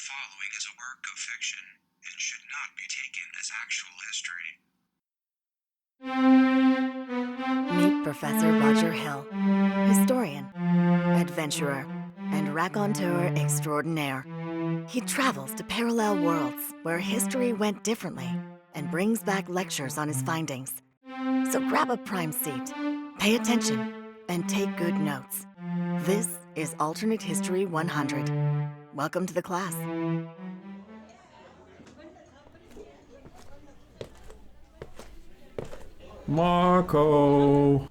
following is a work of fiction and should not be taken as actual history. Meet Professor Roger Hill, historian, adventurer, and raconteur extraordinaire. He travels to parallel worlds where history went differently and brings back lectures on his findings. So grab a prime seat, pay attention, and take good notes. This is Alternate History 100. Welcome to the class. Marco.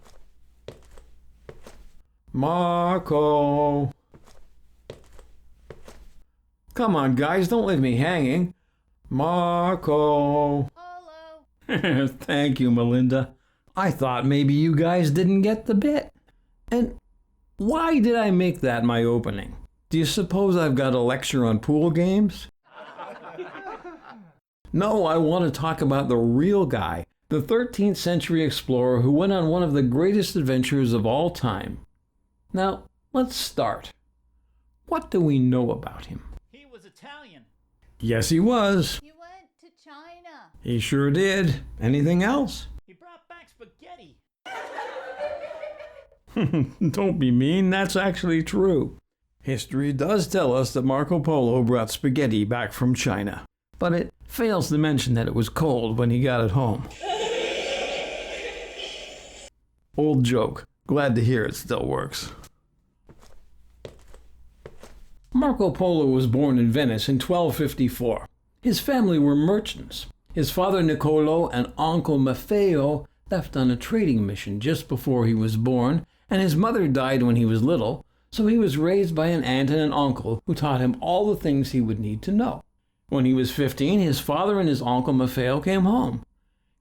Come on, guys, don't leave me hanging. Marco. Hello. Thank you, Melinda. I thought maybe you guys didn't get the bit. And why did I make that my opening? Do you suppose I've got a lecture on pool games? No, I want to talk about the real guy, the 13th century explorer who went on one of the greatest adventures of all time. Now, let's start. What do we know about him? He was Italian. Yes, he was. He went to China. He sure did. Anything else? He brought back spaghetti. Don't be mean, that's actually true. History does tell us that Marco Polo brought spaghetti back from China, but it fails to mention that it was cold when he got it home. Old joke. Glad to hear it still works. Marco Polo was born in Venice in 1254. His family were merchants. His father Niccolo and uncle Maffeo left on a trading mission just before he was born, and his mother died when he was little, so he was raised by an aunt and an uncle who taught him all the things he would need to know. When he was 15, his father and his uncle Maffeo came home.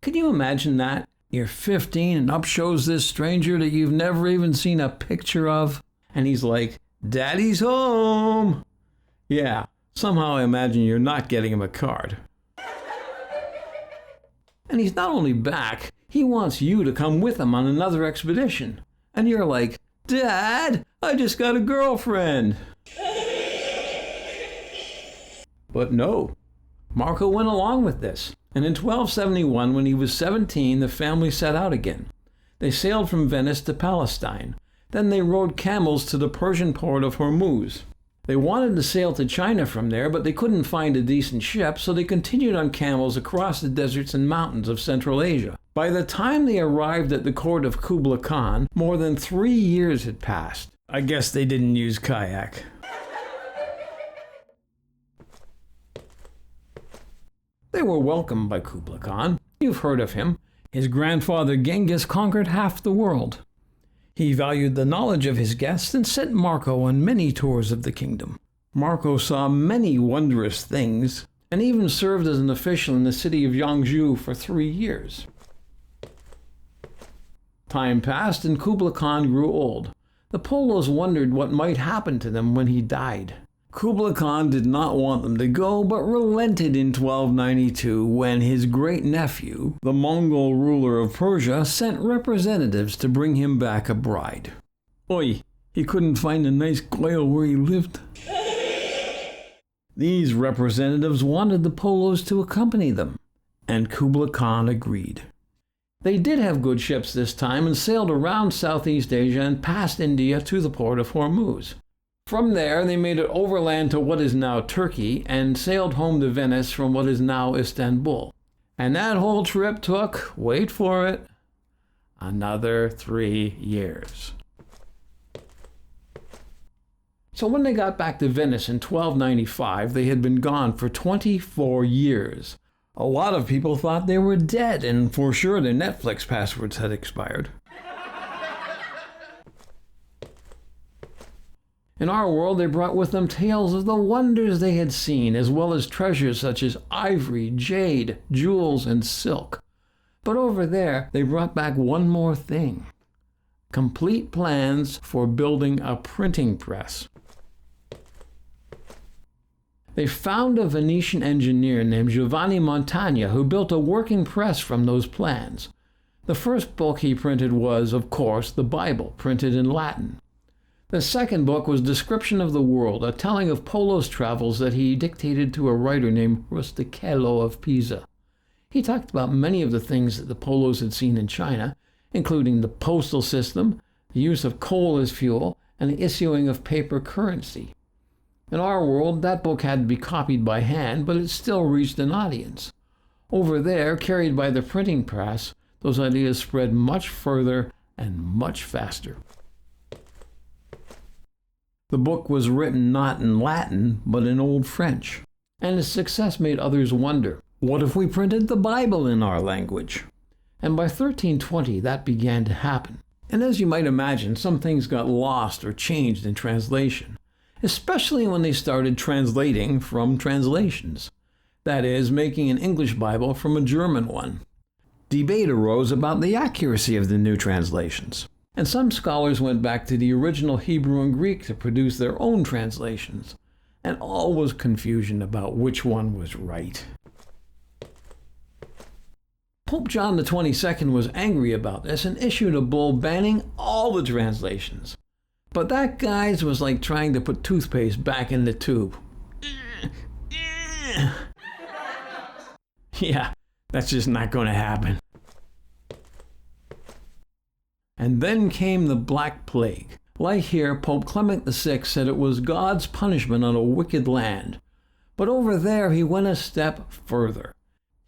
Can you imagine that? You're 15 and up shows this stranger that you've never even seen a picture of, and he's like, "Daddy's home!" Yeah, somehow I imagine you're not getting him a card. And he's not only back, he wants you to come with him on another expedition. And you're like, "Dad, I just got a girlfriend." But no, Marco went along with this. And in 1271, when he was 17, the family set out again. They sailed from Venice to Palestine. Then they rode camels to the Persian port of Hormuz. They wanted to sail to China from there, but they couldn't find a decent ship, so they continued on camels across the deserts and mountains of Central Asia. By the time they arrived at the court of Kublai Khan, more than 3 years had passed. I guess they didn't use kayak. They were welcomed by Kublai Khan. You've heard of him. His grandfather Genghis conquered half the world. He valued the knowledge of his guests and sent Marco on many tours of the kingdom. Marco saw many wondrous things and even served as an official in the city of Yangzhou for 3 years. Time passed and Kublai Khan grew old. The Polos wondered what might happen to them when he died. Kublai Khan did not want them to go, but relented in 1292 when his great-nephew, the Mongol ruler of Persia, sent representatives to bring him back a bride. Oi, he couldn't find a nice quail where he lived. These representatives wanted the Polos to accompany them, and Kublai Khan agreed. They did have good ships this time and sailed around Southeast Asia and past India to the port of Hormuz. From there, they made it overland to what is now Turkey and sailed home to Venice from what is now Istanbul. And that whole trip took, wait for it, another 3 years. So when they got back to Venice in 1295, they had been gone for 24 years. A lot of people thought they were dead, and for sure their Netflix passwords had expired. In our world, they brought with them tales of the wonders they had seen, as well as treasures such as ivory, jade, jewels, and silk. But over there, they brought back one more thing: complete plans for building a printing press. They found a Venetian engineer named Giovanni Montagna who built a working press from those plans. The first book he printed was, of course, the Bible, printed in Latin. The second book was Description of the World, a telling of Polo's travels that he dictated to a writer named Rustichello of Pisa. He talked about many of the things that the Polos had seen in China, including the postal system, the use of coal as fuel, and the issuing of paper currency. In our world, that book had to be copied by hand, but it still reached an audience. Over there, carried by the printing press, those ideas spread much further and much faster. The book was written not in Latin, but in Old French, and its success made others wonder, what if we printed the Bible in our language? And by 1320, that began to happen. And as you might imagine, some things got lost or changed in translation, especially when they started translating from translations. That is, making an English Bible from a German one. Debate arose about the accuracy of the new translations, and some scholars went back to the original Hebrew and Greek to produce their own translations, and all was confusion about which one was right. Pope John XXII was angry about this and issued a bull banning all the translations. But that, guys, was like trying to put toothpaste back in the tube. Yeah, that's just not going to happen. And then came the Black Plague. Like here, Pope Clement VI said it was God's punishment on a wicked land. But over there, he went a step further.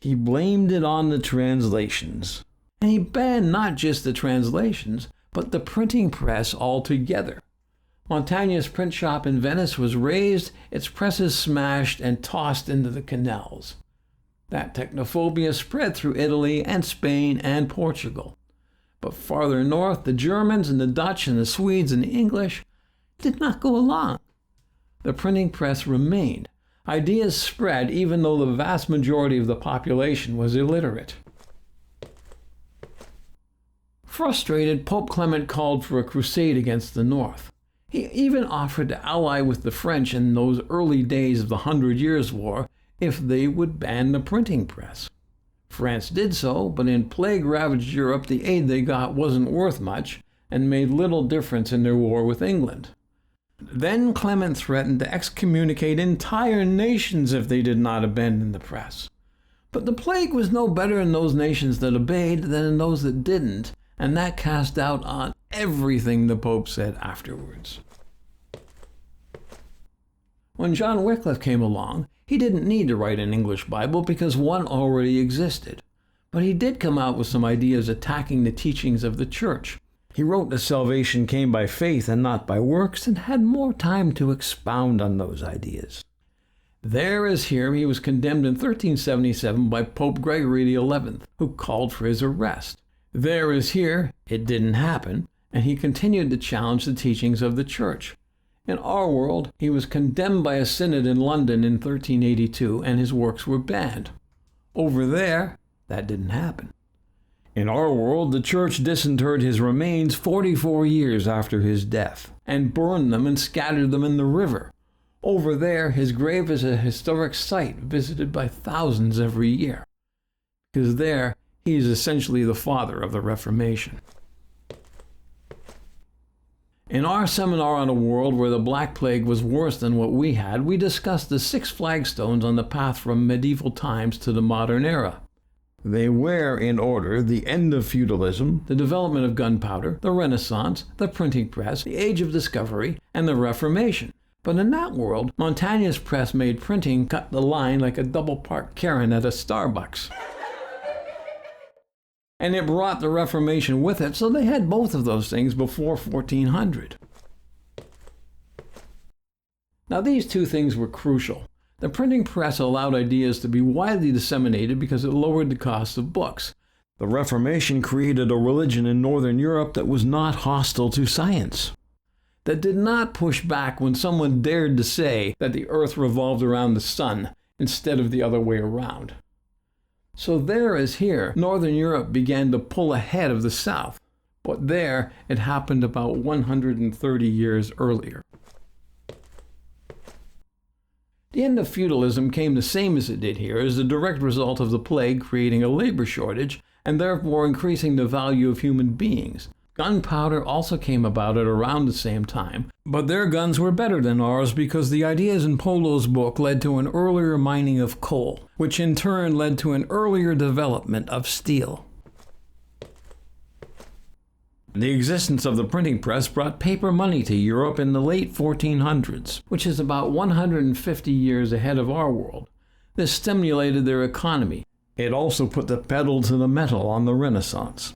He blamed it on the translations. And he banned not just the translations, but the printing press altogether. Montaigne's print shop in Venice was razed, its presses smashed and tossed into the canals. That technophobia spread through Italy and Spain and Portugal. But farther north, the Germans and the Dutch and the Swedes and the English did not go along. The printing press remained. Ideas spread even though the vast majority of the population was illiterate. Frustrated, Pope Clement called for a crusade against the North. He even offered to ally with the French in those early days of the 100 Years' War if they would ban the printing press. France did so, but in plague-ravaged Europe the aid they got wasn't worth much and made little difference in their war with England. Then Clement threatened to excommunicate entire nations if they did not abandon the press. But the plague was no better in those nations that obeyed than in those that didn't, and that cast doubt on everything the Pope said afterwards. When John Wycliffe came along, he didn't need to write an English Bible because one already existed. But he did come out with some ideas attacking the teachings of the Church. He wrote that salvation came by faith and not by works, and had more time to expound on those ideas. There as here, he was condemned in 1377 by Pope Gregory XI, who called for his arrest. There as here, it didn't happen, and he continued to challenge the teachings of the Church. In our world, he was condemned by a synod in London in 1382, and his works were banned. Over there, that didn't happen. In our world, the Church disinterred his remains 44 years after his death, and burned them and scattered them in the river. Over there, his grave is a historic site visited by thousands every year, because there, he is essentially the father of the Reformation. In our seminar on a world where the Black Plague was worse than what we had, we discussed the 6 flagstones on the path from medieval times to the modern era. They were, in order, the end of feudalism, the development of gunpowder, the Renaissance, the printing press, the Age of Discovery, and the Reformation. But in that world, Montaigne's press made printing cut the line like a double-parked Karen at a Starbucks. And it brought the Reformation with it, so they had both of those things before 1400. Now these two things were crucial. The printing press allowed ideas to be widely disseminated because it lowered the cost of books. The Reformation created a religion in Northern Europe that was not hostile to science, that did not push back when someone dared to say that the earth revolved around the sun instead of the other way around. So there as here, Northern Europe began to pull ahead of the South, but there it happened about 130 years earlier. The end of feudalism came the same as it did here as a direct result of the plague creating a labor shortage and therefore increasing the value of human beings. Gunpowder also came about at around the same time, but their guns were better than ours because the ideas in Polo's book led to an earlier mining of coal, which in turn led to an earlier development of steel. The existence of the printing press brought paper money to Europe in the late 1400s, which is about 150 years ahead of our world. This stimulated their economy. It also put the pedal to the metal on the Renaissance.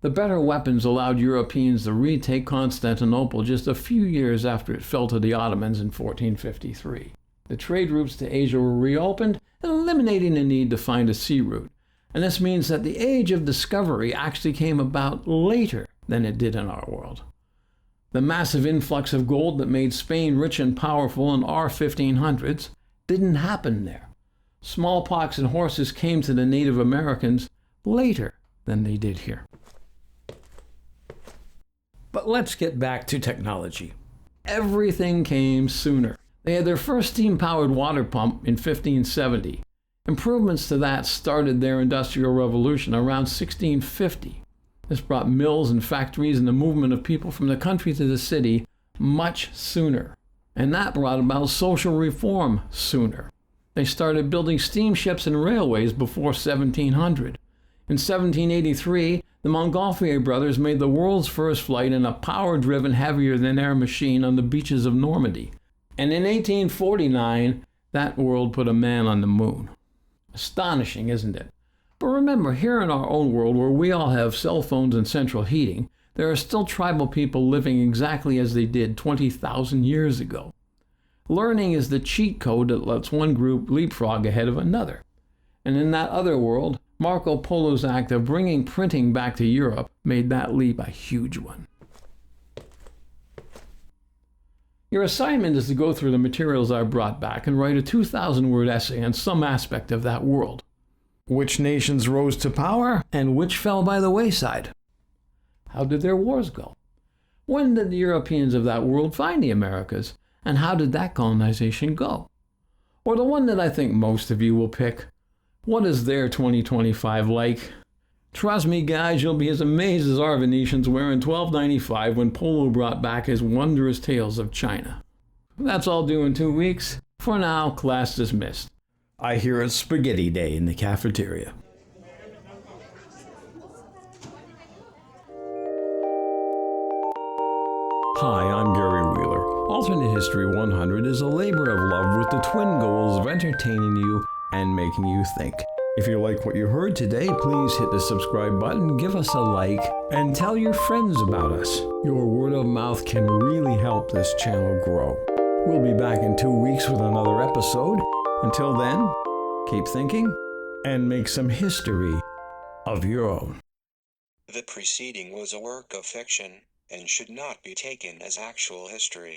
The better weapons allowed Europeans to retake Constantinople just a few years after it fell to the Ottomans in 1453. The trade routes to Asia were reopened, eliminating the need to find a sea route. And this means that the age of discovery actually came about later than it did in our world. The massive influx of gold that made Spain rich and powerful in our 1500s didn't happen there. Smallpox and horses came to the Native Americans later than they did here. But let's get back to technology. Everything came sooner. They had their first steam-powered water pump in 1570. Improvements to that started their industrial revolution around 1650. This brought mills and factories and the movement of people from the country to the city much sooner. And that brought about social reform sooner. They started building steamships and railways before 1700. In 1783, the Montgolfier brothers made the world's first flight in a power-driven heavier-than-air machine on the beaches of Normandy. And in 1849, that world put a man on the moon. Astonishing, isn't it? But remember, here in our own world, where we all have cell phones and central heating, there are still tribal people living exactly as they did 20,000 years ago. Learning is the cheat code that lets one group leapfrog ahead of another. And in that other world, Marco Polo's act of bringing printing back to Europe made that leap a huge one. Your assignment is to go through the materials I brought back and write a 2,000-word essay on some aspect of that world. Which nations rose to power and which fell by the wayside? How did their wars go? When did the Europeans of that world find the Americas, and how did that colonization go? Or the one that I think most of you will pick, what is their 2025 like? Trust me, guys, you'll be as amazed as our Venetians were in 1295 when Polo brought back his wondrous tales of China. That's all due in 2 weeks. For now, class dismissed. I hear it's spaghetti day in the cafeteria. Hi, I'm Gary Wheeler. Alternate History 100 is a labor of love with the twin goals of entertaining you and making you think. If you like what you heard today, please hit the subscribe button, give us a like, and tell your friends about us. Your word of mouth can really help this channel grow. We'll be back in 2 weeks with another episode. Until then, keep thinking and make some history of your own. The preceding was a work of fiction and should not be taken as actual history.